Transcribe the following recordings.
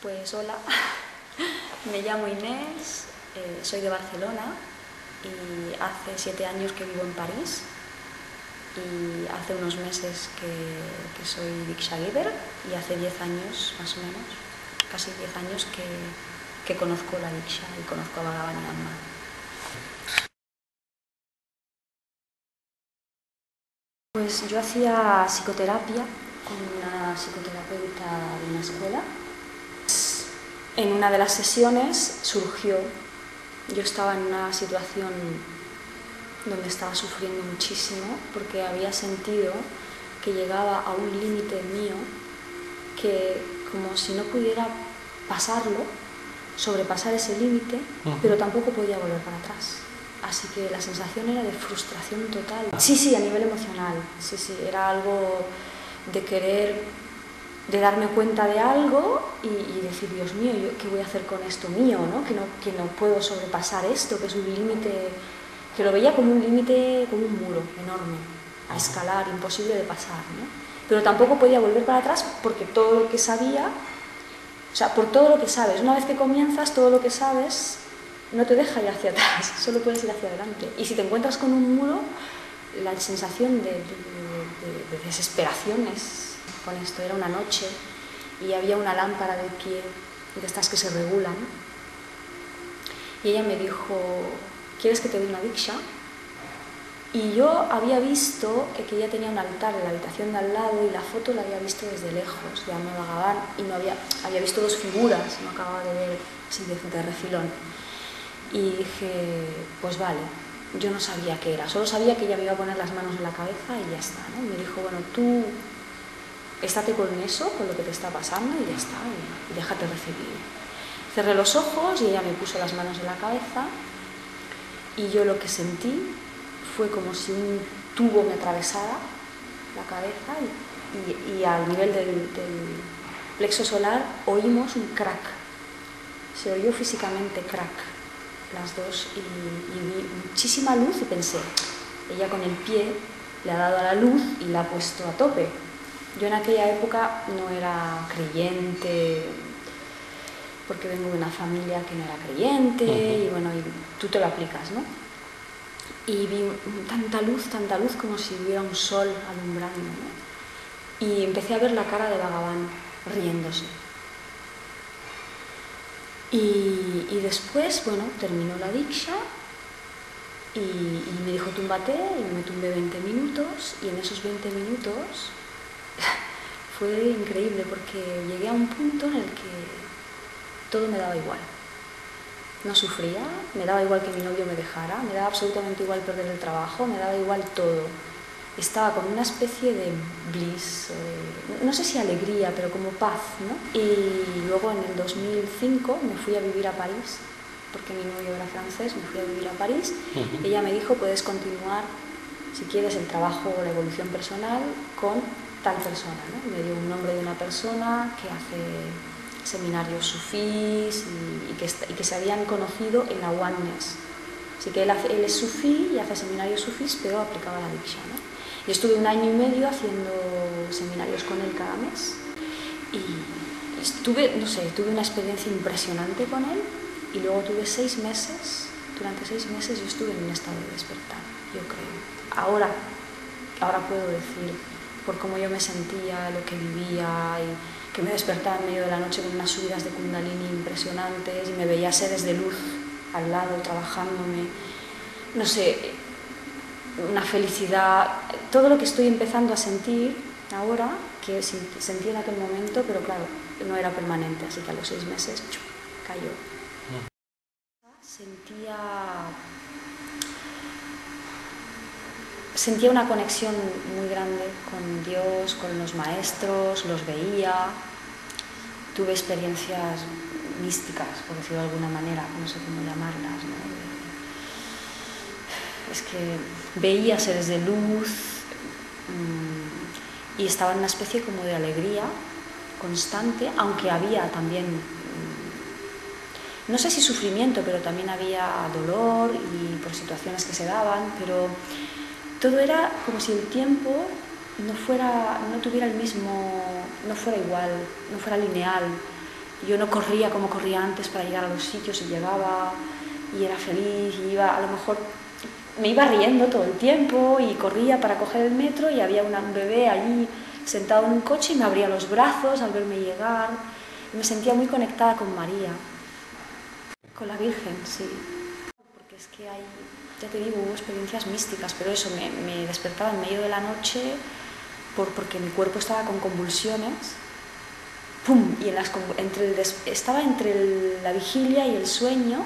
Pues hola, me llamo Inés, soy de Barcelona y hace 7 años que vivo en París y hace unos meses que soy Diksha Giver y hace 10 años más o menos, casi 10 años que conozco la Diksha y conozco a Bhagavan y Amma. Pues yo hacía psicoterapia con una psicoterapeuta de una escuela. En una de las sesiones surgió, yo estaba en una situación donde estaba sufriendo muchísimo porque había sentido que llegaba a un límite mío que como si no pudiera pasarlo, sobrepasar ese límite, pero tampoco podía volver para atrás. Así que la sensación era de frustración total. Sí, a nivel emocional, sí, era algo de querer, de darme cuenta de algo y decir, Dios mío, ¿qué voy a hacer con esto mío? ¿No? Que no puedo sobrepasar esto, que es un límite, que lo veía como un límite, como un muro enorme, a escalar, imposible de pasar, ¿no? Pero tampoco podía volver para atrás porque todo lo que sabía, o sea, por todo lo que sabes, una vez que comienzas, todo lo que sabes no te deja ir hacia atrás, solo puedes ir hacia adelante. Y si te encuentras con un muro, la sensación de desesperación es con esto. Era una noche y había una lámpara de pie, de estas que se regulan, y ella me dijo, ¿quieres que te dé una diksha? Y yo había visto que ella tenía un altar en la habitación de al lado y la foto la había visto desde lejos, de Amma Bhagavan, y no había visto dos figuras, no acababa de ver así de refilón. Y dije, pues vale, yo no sabía qué era, solo sabía que ella me iba a poner las manos en la cabeza y ya está, ¿no? Y me dijo, bueno, tú estate con eso, con lo que te está pasando y ya está, y déjate recibir. Cerré los ojos y ella me puso las manos en la cabeza y yo lo que sentí fue como si un tubo me atravesara la cabeza y al nivel del plexo solar oímos un crack, se oyó físicamente crack las dos y vi muchísima luz y pensé, ella con el pie le ha dado a la luz y la ha puesto a tope. Yo en aquella época no era creyente, porque vengo de una familia que no era creyente, y bueno, y tú te lo aplicas, ¿no? Y vi tanta luz como si hubiera un sol alumbrando, ¿no? Y empecé a ver la cara de Bhagavan riéndose. Y después, bueno, terminó la diksha y me dijo túmbate y me tumbé 20 minutos y en esos 20 minutos fue increíble porque llegué a un punto en el que todo me daba igual. No sufría, me daba igual que mi novio me dejara, me daba absolutamente igual perder el trabajo, me daba igual todo. Estaba con una especie de bliss, no sé si alegría, pero como paz, ¿no? Y luego en el 2005 me fui a vivir a París, porque mi novio era francés, me fui a vivir a París. Ella me dijo, puedes continuar, si quieres, el trabajo o la evolución personal con tal persona, ¿no? Me dio un nombre de una persona que hace seminarios sufís y que se habían conocido en la Oneness. Así que él es sufí y hace seminarios sufís, pero aplicaba la diksha, ¿no? Y estuve 1 año y medio haciendo seminarios con él cada mes y tuve una experiencia impresionante con él y luego tuve 6 meses, durante 6 meses yo estuve en un estado de despertar, yo creo. Ahora puedo decir, por cómo yo me sentía, lo que vivía y que me despertaba en medio de la noche con unas subidas de kundalini impresionantes y me veía seres de luz al lado trabajándome, no sé, una felicidad, todo lo que estoy empezando a sentir ahora, que sentí en aquel momento, pero claro, no era permanente, así que a los 6 meses cayó. Sentía una conexión muy grande con Dios, con los maestros, los veía, tuve experiencias místicas, por decirlo de alguna manera, no sé cómo llamarlas, ¿no? Es que veía seres de luz y estaba en una especie como de alegría constante, aunque había también, no sé si sufrimiento, pero también había dolor y por situaciones que se daban, pero todo era como si el tiempo no tuviera el mismo, no fuera igual, no fuera lineal. Yo no corría como corría antes para llegar a los sitios y llegaba y era feliz y iba, a lo mejor me iba riendo todo el tiempo y corría para coger el metro y había un bebé allí sentado en un coche y me abría los brazos al verme llegar. Y me sentía muy conectada con María, con la Virgen, sí. Porque es que hay, ya te digo, hubo experiencias místicas, pero eso, me despertaba en medio de la noche porque mi cuerpo estaba con convulsiones. ¡Pum! Y estaba entre la vigilia y el sueño.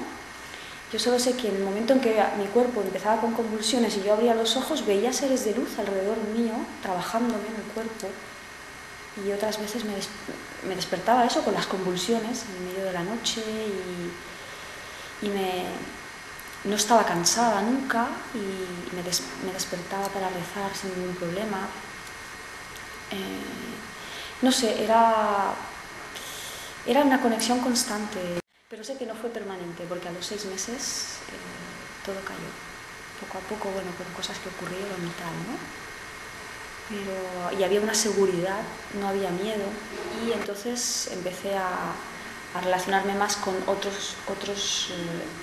Yo solo sé que en el momento en que mi cuerpo empezaba con convulsiones y yo abría los ojos, veía seres de luz alrededor mío, trabajándome en el cuerpo. Y otras veces me despertaba eso con las convulsiones en medio de la noche y no estaba cansada nunca y me despertaba para rezar sin ningún problema. No sé, era una conexión constante, pero sé que no fue permanente porque a los 6 meses todo cayó. Poco a poco, bueno, con cosas que ocurrieron y tal, ¿no? Y había una seguridad, no había miedo y entonces empecé a relacionarme más con otros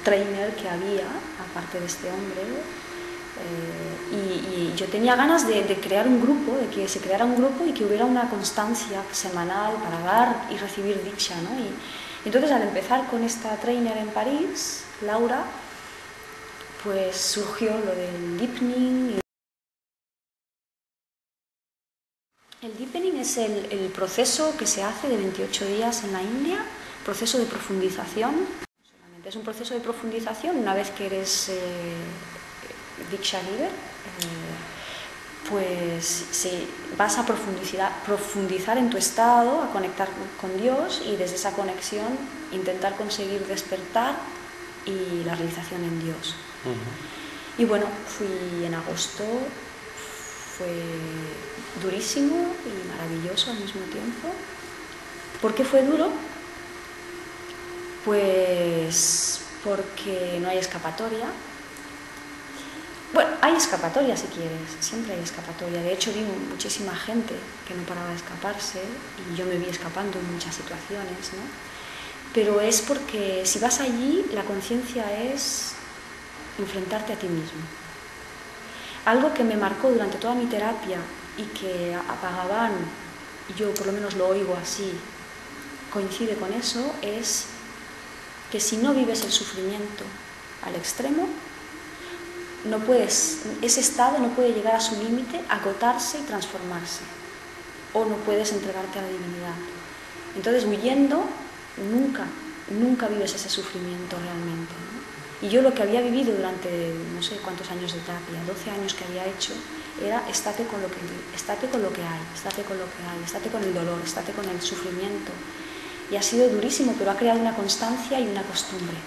trainers que había, aparte de este hombre. Y yo tenía ganas de crear un grupo, de que se creara un grupo y que hubiera una constancia semanal para dar y recibir diksha, ¿no? Y entonces al empezar con esta trainer en París, Laura, pues surgió lo del deepening. El deepening es el proceso que se hace de 28 días en la India, proceso de profundización. Es un proceso de profundización una vez que eres Diksha Giver, pues vas a profundizar en tu estado, a conectar con Dios y desde esa conexión intentar conseguir despertar y la realización en Dios. Y bueno, fui en agosto, fue durísimo y maravilloso al mismo tiempo. ¿Por qué fue duro? Pues porque no hay escapatoria. Bueno, hay escapatoria si quieres, siempre hay escapatoria. De hecho, vi muchísima gente que no paraba de escaparse y yo me vi escapando en muchas situaciones, ¿no? Pero es porque si vas allí, la conciencia es enfrentarte a ti mismo. Algo que me marcó durante toda mi terapia y que a Bhagavan, yo por lo menos lo oigo así, coincide con eso, es que si no vives el sufrimiento al extremo, ese estado no puede llegar a su límite, agotarse y transformarse, o no puedes entregarte a la divinidad. Entonces, huyendo, nunca vives ese sufrimiento realmente, ¿no? Y yo lo que había vivido durante no sé cuántos años de terapia, 12 años que había hecho, era estate con lo que hay, estate con el dolor, estate con el sufrimiento. Y ha sido durísimo, pero ha creado una constancia y una costumbre.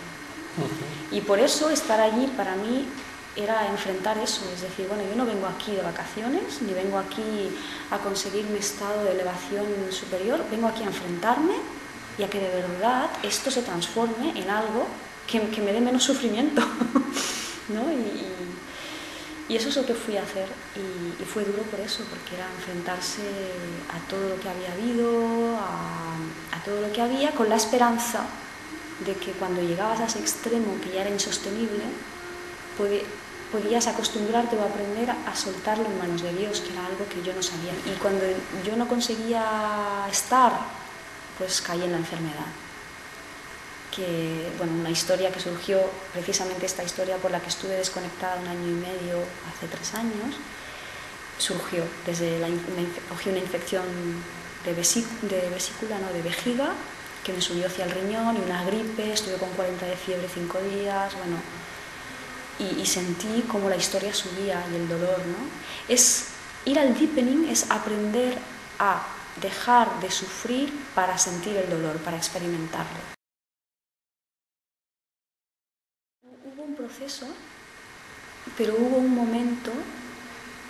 Y por eso estar allí para mí era enfrentar eso, es decir, bueno, yo no vengo aquí de vacaciones, ni vengo aquí a conseguir mi estado de elevación superior, vengo aquí a enfrentarme y a que de verdad esto se transforme en algo que me dé menos sufrimiento, ¿no? Y eso es lo que fui a hacer y fue duro por eso, porque era enfrentarse a todo lo que había habido, a todo lo que había, con la esperanza de que cuando llegabas a ese extremo que ya era insostenible, podías acostumbrarte o aprender a soltarlo en manos de Dios, que era algo que yo no sabía. Y cuando yo no conseguía estar, pues caí en la enfermedad. Que, bueno, una historia que surgió, precisamente esta historia por la que estuve desconectada 1 año y medio, hace 3 años, surgió cogí una infección de vesícula, no, de vejiga, que me subió hacia el riñón, y una gripe, estuve con 40 de fiebre 5 días, bueno, y sentí como la historia subía y el dolor, ¿no? Ir al deepening es aprender a dejar de sufrir para sentir el dolor, para experimentarlo. Hubo un proceso, pero hubo un momento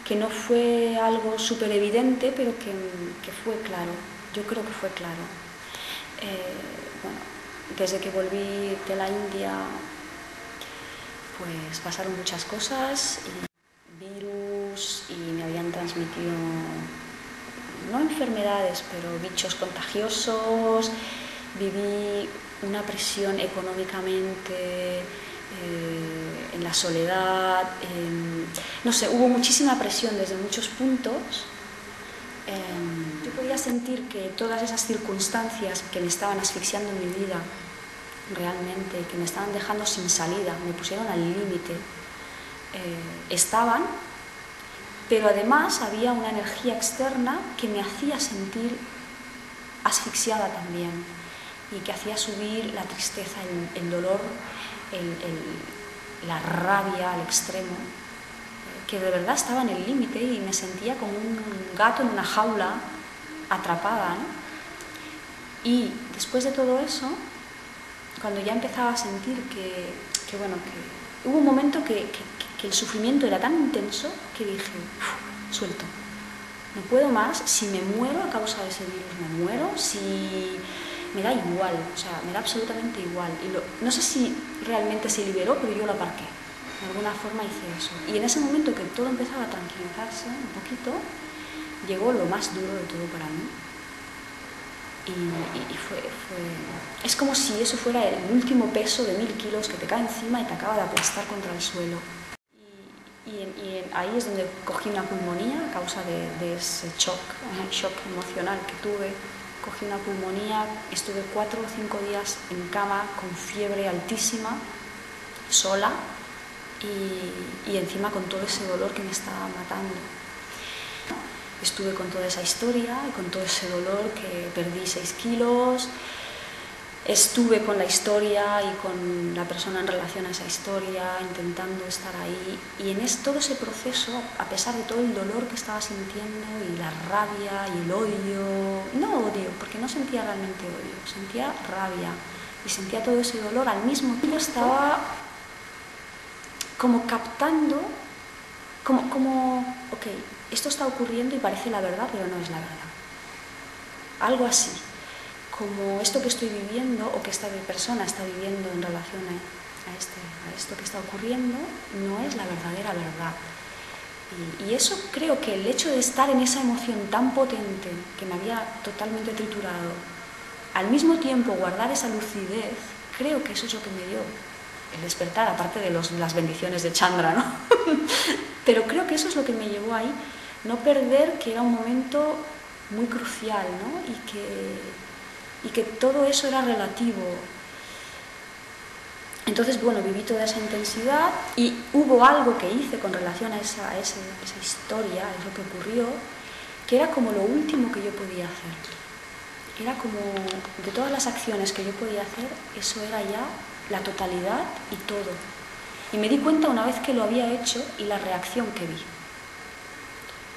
que no fue algo súper evidente, pero que fue claro. Yo creo que fue claro. Bueno, desde que volví de la India, pues pasaron muchas cosas, y virus, y me habían transmitido, no enfermedades, pero bichos contagiosos, viví una presión económicamente, en la soledad, no sé, hubo muchísima presión desde muchos puntos. Yo podía sentir que todas esas circunstancias que me estaban asfixiando en mi vida, realmente, que me estaban dejando sin salida, me pusieron al límite, estaban, pero además había una energía externa que me hacía sentir asfixiada también y que hacía subir la tristeza, el dolor, la rabia al extremo, que de verdad estaba en el límite y me sentía como un gato en una jaula atrapada, ¿no? Y después de todo eso, cuando ya empezaba a sentir que hubo un momento que el sufrimiento era tan intenso que dije, suelto, no puedo más, si me muero a causa de ese virus, me muero, si me da igual, o sea, me da absolutamente igual. Y no sé si realmente se liberó, pero yo lo aparqué. De alguna forma hice eso. Y en ese momento que todo empezaba a tranquilizarse un poquito, llegó lo más duro de todo para mí. Y es como si eso fuera el último peso de 1000 kilos que te cae encima y te acaba de aplastar contra el suelo. Y ahí es donde cogí una pulmonía a causa de ese shock emocional que tuve. Cogí una pulmonía, estuve 4 o 5 días en cama con fiebre altísima, sola y encima con todo ese dolor que me estaba matando. Estuve con toda esa historia y con todo ese dolor que perdí 6 kilos. Estuve con la historia y con la persona en relación a esa historia, intentando estar ahí. Y en todo ese proceso, a pesar de todo el dolor que estaba sintiendo y la rabia y el odio, no odio, porque no sentía realmente odio, sentía rabia y sentía todo ese dolor, al mismo tiempo estaba como captando, ok, esto está ocurriendo y parece la verdad, pero no es la verdad. Algo así. Como esto que estoy viviendo o que esta persona está viviendo en relación a esto que está ocurriendo no es la verdadera verdad. Y eso creo que el hecho de estar en esa emoción tan potente que me había totalmente triturado, al mismo tiempo guardar esa lucidez, creo que eso es lo que me dio el despertar, aparte de las bendiciones de Chandra, ¿no? Pero creo que eso es lo que me llevó ahí, no perder que era un momento muy crucial, ¿no? Y que todo eso era relativo. Entonces, bueno, viví toda esa intensidad y hubo algo que hice con relación a esa historia, es lo que ocurrió, que era como lo último que yo podía hacer. Era como, de todas las acciones que yo podía hacer, eso era ya la totalidad y todo. Y me di cuenta una vez que lo había hecho y la reacción que vi.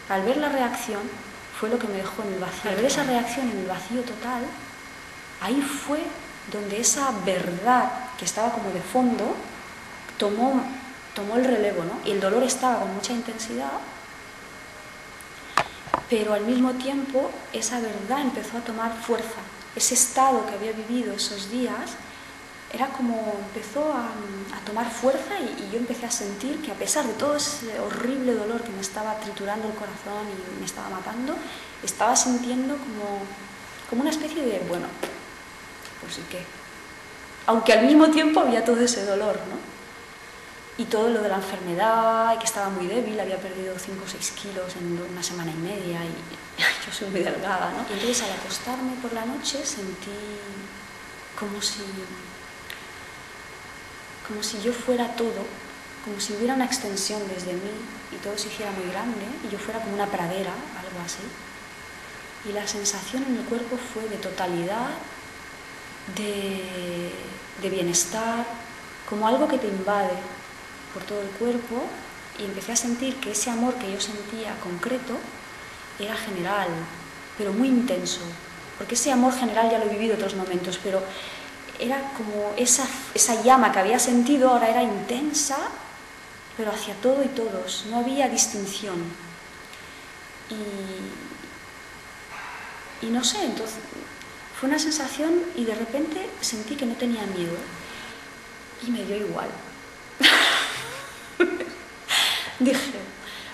Al ver la reacción, fue lo que me dejó en el vacío. Al ver esa reacción en el vacío total, ahí fue donde esa verdad que estaba como de fondo tomó el relevo, ¿no? Y el dolor estaba con mucha intensidad, pero al mismo tiempo esa verdad empezó a tomar fuerza. Ese estado que había vivido esos días era como empezó a tomar fuerza y yo empecé a sentir que a pesar de todo ese horrible dolor que me estaba triturando el corazón y me estaba matando, estaba sintiendo como una especie de, bueno, pues ¿y qué? Aunque al mismo tiempo había todo ese dolor, ¿no? Y todo lo de la enfermedad, y que estaba muy débil, había perdido 5 o 6 kilos en una semana y media y yo soy muy delgada, ¿no? Y entonces al acostarme por la noche sentí como si yo fuera todo, como si hubiera una extensión desde mí y todo se hiciera muy grande y yo fuera como una pradera, algo así. Y la sensación en mi cuerpo fue de totalidad, de bienestar, como algo que te invade por todo el cuerpo, y empecé a sentir que ese amor que yo sentía concreto era general, pero muy intenso, porque ese amor general ya lo he vivido en otros momentos, pero era como esa llama que había sentido, ahora era intensa, pero hacia todo y todos, no había distinción. Y no sé, entonces fue una sensación y de repente sentí que no tenía miedo y me dio igual. Dije,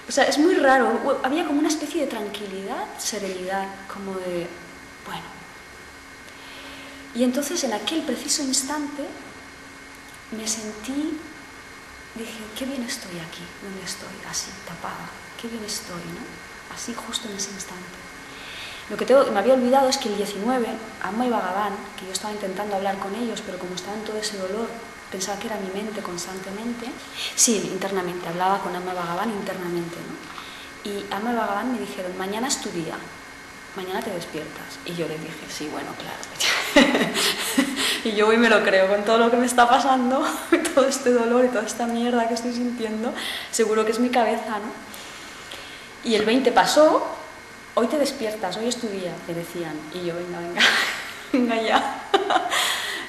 o sea, es muy raro, había como una especie de tranquilidad, serenidad, como de, bueno, Y entonces en aquel preciso instante me sentí, dije, qué bien estoy aquí, donde estoy, así, tapada, qué bien estoy, ¿no? Así justo en ese instante. Lo que me había olvidado es que el 19, Amma y Bhagavan, que yo estaba intentando hablar con ellos, pero como estaba en todo ese dolor, pensaba que era mi mente constantemente. Sí, internamente, hablaba con Amma y Bhagavan internamente, ¿no? Y Amma y Bhagavan me dijeron, mañana es tu día, mañana te despiertas. Y yo les dije, sí, bueno, claro. Y yo hoy me lo creo, con todo lo que me está pasando, todo este dolor y toda esta mierda que estoy sintiendo, seguro que es mi cabeza, ¿no? Y el 20 pasó, hoy te despiertas, hoy es tu día, me decían. Y yo, venga ya.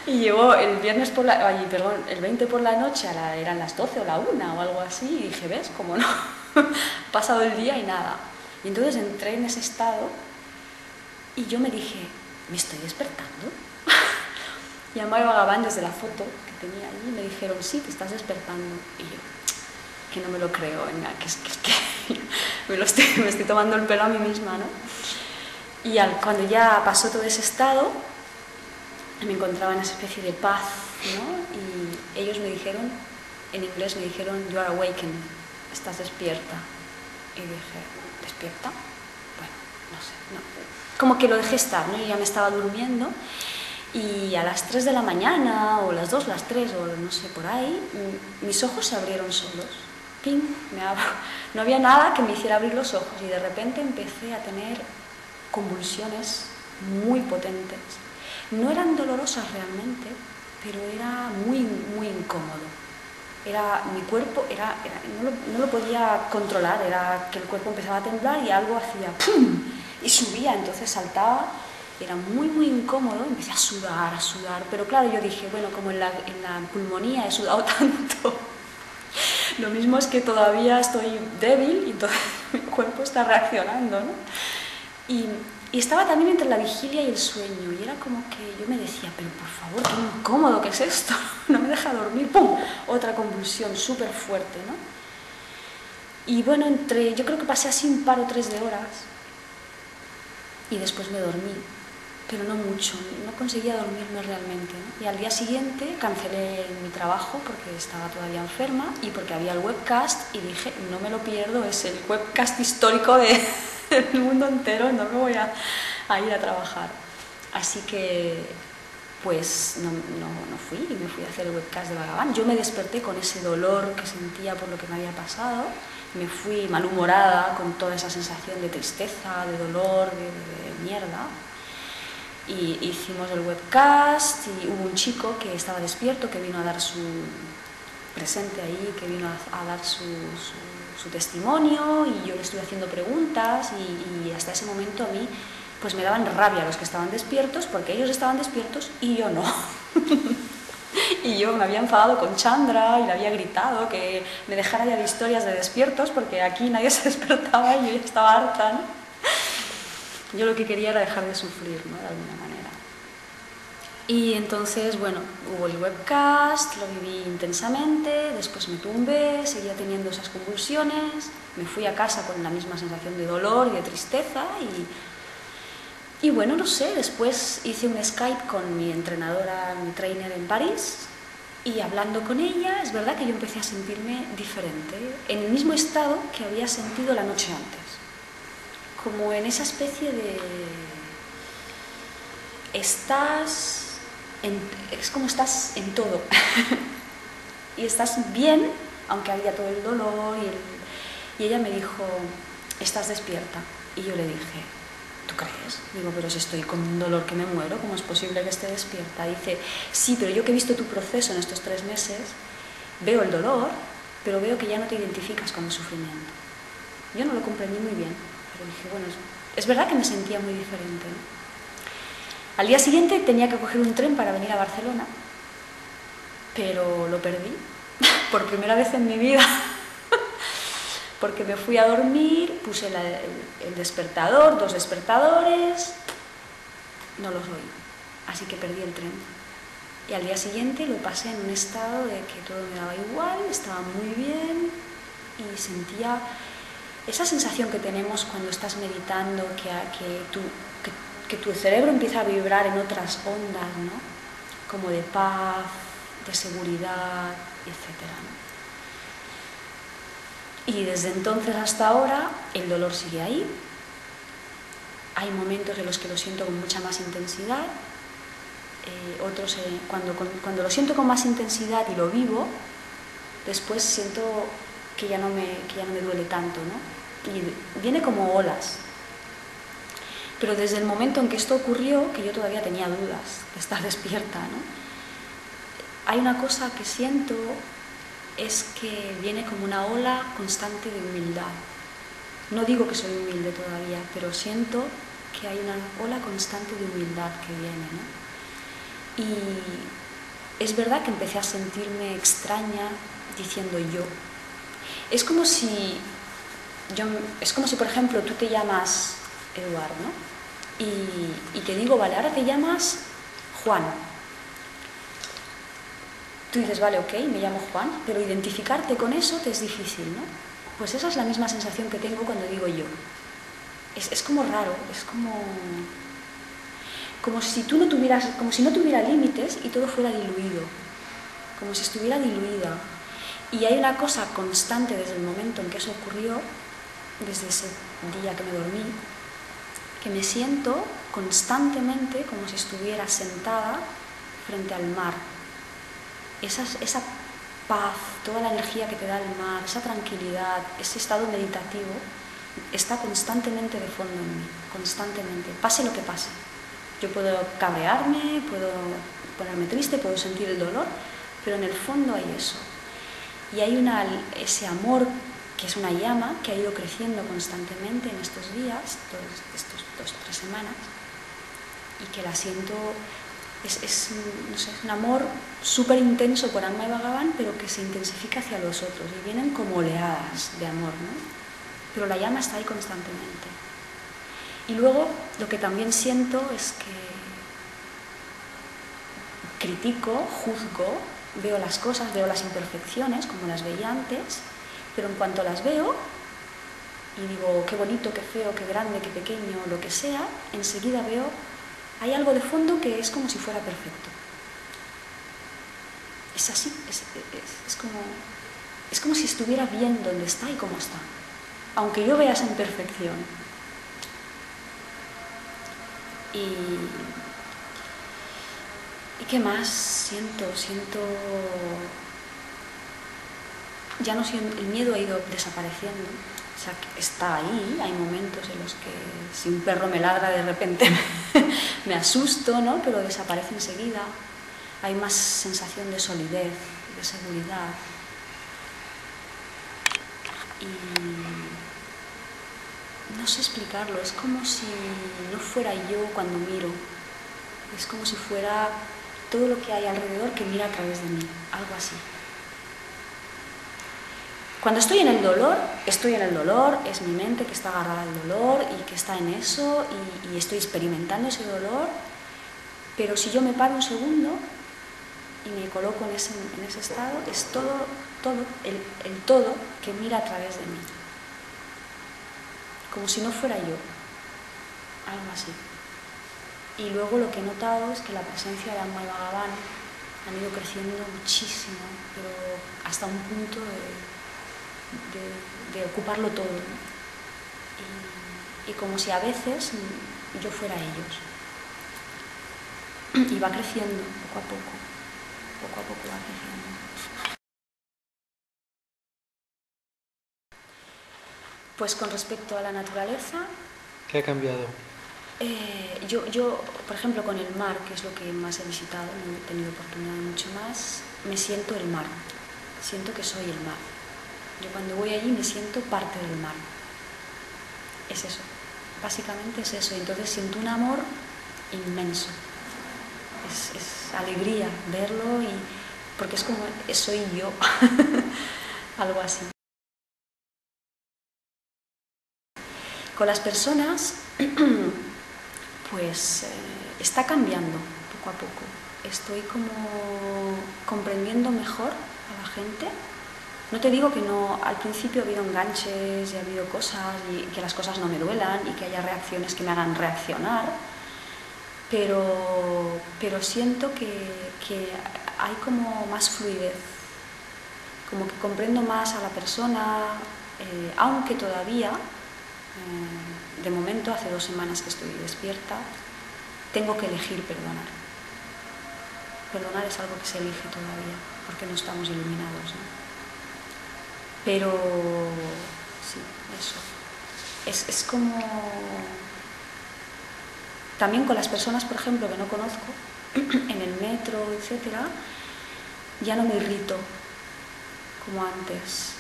Y llegó el viernes por la, el 20 por la noche, eran las 12 o la 1 o algo así, y dije, ¿ves? Cómo no, ha pasado el día y nada. Y entonces entré en ese estado y yo me dije, ¿me estoy despertando? Y Amma y Bhagavan, desde la foto que tenía allí, me dijeron, sí, te estás despertando. Y yo, que no me lo creo, venga, que me estoy tomando el pelo a mí misma, ¿no? Y cuando ya pasó todo ese estado, me encontraba en esa especie de paz, ¿no? Y ellos me dijeron, en inglés me dijeron, you are awakened, estás despierta. Y dije, ¿despierta? Bueno, no sé, no. Como que lo dejé estar, ¿no? Yo ya me estaba durmiendo y a las 3 de la mañana, o las 2, las 3, o no sé, por ahí, mis ojos se abrieron solos. ¡Ping! Me abro. No había nada que me hiciera abrir los ojos y de repente empecé a tener convulsiones muy potentes. No eran dolorosas realmente, pero era muy, muy incómodo. Mi cuerpo no lo podía controlar, era que el cuerpo empezaba a temblar y algo hacía ¡pum! Y subía, entonces saltaba, era muy, muy incómodo, empecé a sudar, pero claro, yo dije, bueno, como en la pulmonía he sudado tanto, lo mismo es que todavía estoy débil y entonces mi cuerpo está reaccionando, ¿no? Y estaba también entre la vigilia y el sueño, y era como que yo me decía, pero por favor, qué incómodo que es esto, no me deja dormir, ¡pum! Otra convulsión súper fuerte, ¿no? Y bueno, yo creo que pasé así un par o 3 de horas, y después me dormí, pero no mucho, no conseguía dormirme realmente, ¿no? Y al día siguiente cancelé mi trabajo porque estaba todavía enferma y porque había el webcast, y dije, no me lo pierdo, es el webcast histórico del mundo entero, no me voy a ir a trabajar. Así que, pues, no fui, y me fui a hacer el webcast de Bhagavan. Yo me desperté con ese dolor que sentía por lo que me había pasado, me fui malhumorada con toda esa sensación de tristeza, de dolor, de mierda. Y hicimos el webcast y hubo un chico que estaba despierto, que vino a dar su presente ahí, que vino a dar su testimonio, y yo le estuve haciendo preguntas y hasta ese momento a mí pues me daban rabia los que estaban despiertos, porque ellos estaban despiertos y yo no. Y yo me había enfadado con Chandra y le había gritado que me dejara ya de historias de despiertos, porque aquí nadie se despertaba y yo ya estaba harta, ¿no? Yo lo que quería era dejar de sufrir, ¿no? De alguna manera. Y entonces, bueno, hubo el webcast, lo viví intensamente, después me tumbé, seguía teniendo esas convulsiones, me fui a casa con la misma sensación de dolor y de tristeza y bueno, no sé, después hice un Skype con mi entrenadora, mi trainer en París, y hablando con ella, es verdad que yo empecé a sentirme diferente, en el mismo estado que había sentido la noche antes. Como en esa especie de... es como estás en todo. Y estás bien, aunque había todo el dolor. Y ella me dijo, estás despierta. Y yo le dije, ¿tú crees? Digo, pero si estoy con un dolor que me muero, ¿cómo es posible que esté despierta? Dice, sí, pero yo que he visto tu proceso en estos 3 meses, veo el dolor, pero veo que ya no te identificas con el sufrimiento. Yo no lo comprendí muy bien. Pero dije, bueno, es verdad que me sentía muy diferente, ¿no? Al día siguiente tenía que coger un tren para venir a Barcelona, pero lo perdí por primera vez en mi vida, porque me fui a dormir, puse el despertador, 2 despertadores, no los oí, así que perdí el tren. Y al día siguiente lo pasé en un estado de que todo me daba igual, estaba muy bien y sentía esa sensación que tenemos cuando estás meditando, que que tu cerebro empieza a vibrar en otras ondas, ¿no? Como de paz, de seguridad, etc., ¿no? Y desde entonces hasta ahora el dolor sigue ahí. Hay momentos en los que lo siento con mucha más intensidad, otros cuando lo siento con más intensidad y lo vivo, después siento que ya no me duele tanto, ¿no? Y viene como olas. Pero desde el momento en que esto ocurrió, que yo todavía tenía dudas de estar despierta, ¿no? Hay una cosa que siento, es que viene como una ola constante de humildad. No digo que soy humilde todavía, pero siento que hay una ola constante de humildad que viene, ¿no? Y es verdad que empecé a sentirme extraña diciendo yo. Es como si, por ejemplo, tú te llamas Eduardo, ¿no? Y te digo, vale, ahora te llamas Juan. Tú dices, vale, ok, me llamo Juan, pero identificarte con eso te es difícil, ¿no? Pues esa es la misma sensación que tengo cuando digo yo. Es como raro, es como si no tuviera límites y todo fuera diluido, como si estuviera diluida. Y hay una cosa constante desde el momento en que eso ocurrió, desde ese día que me dormí, que me siento constantemente como si estuviera sentada frente al mar. Esa paz, toda la energía que te da el mar, esa tranquilidad, ese estado meditativo, está constantemente de fondo en mí, constantemente, pase lo que pase. Yo puedo cabrearme, puedo ponerme triste, puedo sentir el dolor, pero en el fondo hay eso. Y hay ese amor, que es una llama, que ha ido creciendo constantemente en estos días, estos 2-3 semanas, y que la siento, es un amor súper intenso por Amma y Bhagavan, pero que se intensifica hacia los otros, y vienen como oleadas de amor, ¿no? Pero la llama está ahí constantemente. Y luego lo que también siento es que critico, juzgo, veo las cosas, veo las imperfecciones como las veía antes, pero en cuanto las veo y digo qué bonito, qué feo, qué grande, qué pequeño, lo que sea, enseguida veo, hay algo de fondo que es como si fuera perfecto. Es así, es como si estuviera bien donde está y cómo está, aunque yo vea esa imperfección. ¿Y qué más siento? Ya no siento, el miedo ha ido desapareciendo, o sea, está ahí, hay momentos en los que si un perro me ladra de repente me asusto, ¿no? Pero desaparece enseguida, hay más sensación de solidez, de seguridad. Y no sé explicarlo, es como si no fuera yo cuando miro, es como si fuera todo lo que hay alrededor que mira a través de mí, algo así. Cuando estoy en el dolor, es mi mente que está agarrada al dolor y que está en eso y estoy experimentando ese dolor, pero si yo me paro un segundo y me coloco en ese estado, es el todo que mira a través de mí, como si no fuera yo, algo así. Y luego lo que he notado es que la presencia de Amma y Bhagavan han ido creciendo muchísimo, pero hasta un punto de ocuparlo todo, ¿no? Y como si a veces yo fuera ellos. Y va creciendo poco a poco va creciendo. Pues con respecto a la naturaleza... ¿Qué ha cambiado? Yo, por ejemplo, con el mar, que es lo que más he visitado, no he tenido oportunidad de mucho más, me siento el mar, siento que soy el mar. Yo cuando voy allí me siento parte del mar. Es eso, básicamente es eso. Entonces siento un amor inmenso. Es alegría verlo, porque es como, soy yo, algo así. Con las personas, pues está cambiando poco a poco. Estoy como comprendiendo mejor a la gente. No te digo que no, al principio ha habido enganches y ha habido cosas y que las cosas no me duelan y que haya reacciones que me hagan reaccionar, pero siento que hay como más fluidez, como que comprendo más a la persona, aunque todavía, de momento hace 2 semanas que estoy despierta, tengo que elegir perdonar. Perdonar es algo que se elige todavía, porque no estamos iluminados, ¿no? Pero sí, eso. Es como... También con las personas, por ejemplo, que no conozco, en el metro, etcétera, ya no me irrito como antes.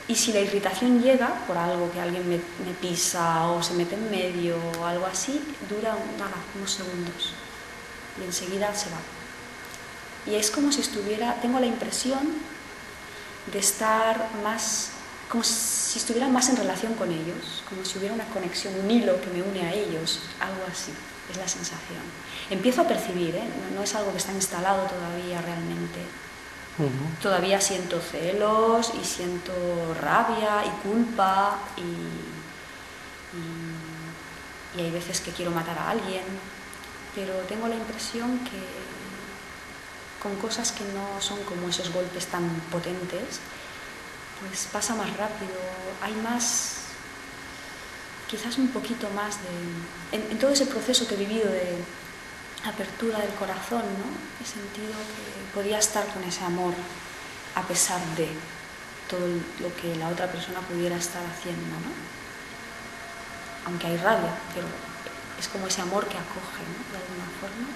Y si la irritación llega por algo que alguien me pisa o se mete en medio o algo así, dura unos segundos y enseguida se va. Y es como si tengo la impresión de estar más, como si estuviera más en relación con ellos, como si hubiera una conexión, un hilo que me une a ellos, algo así, es la sensación. Empiezo a percibir, no es algo que está instalado todavía realmente. Todavía siento celos y siento rabia y culpa y hay veces que quiero matar a alguien, pero tengo la impresión que con cosas que no son como esos golpes tan potentes, pues pasa más rápido, hay más, quizás un poquito más en todo ese proceso que he vivido de apertura del corazón, ¿no? He sentido que podía estar con ese amor a pesar de todo lo que la otra persona pudiera estar haciendo, ¿no? Aunque hay rabia, pero es como ese amor que acoge, ¿no? De alguna forma.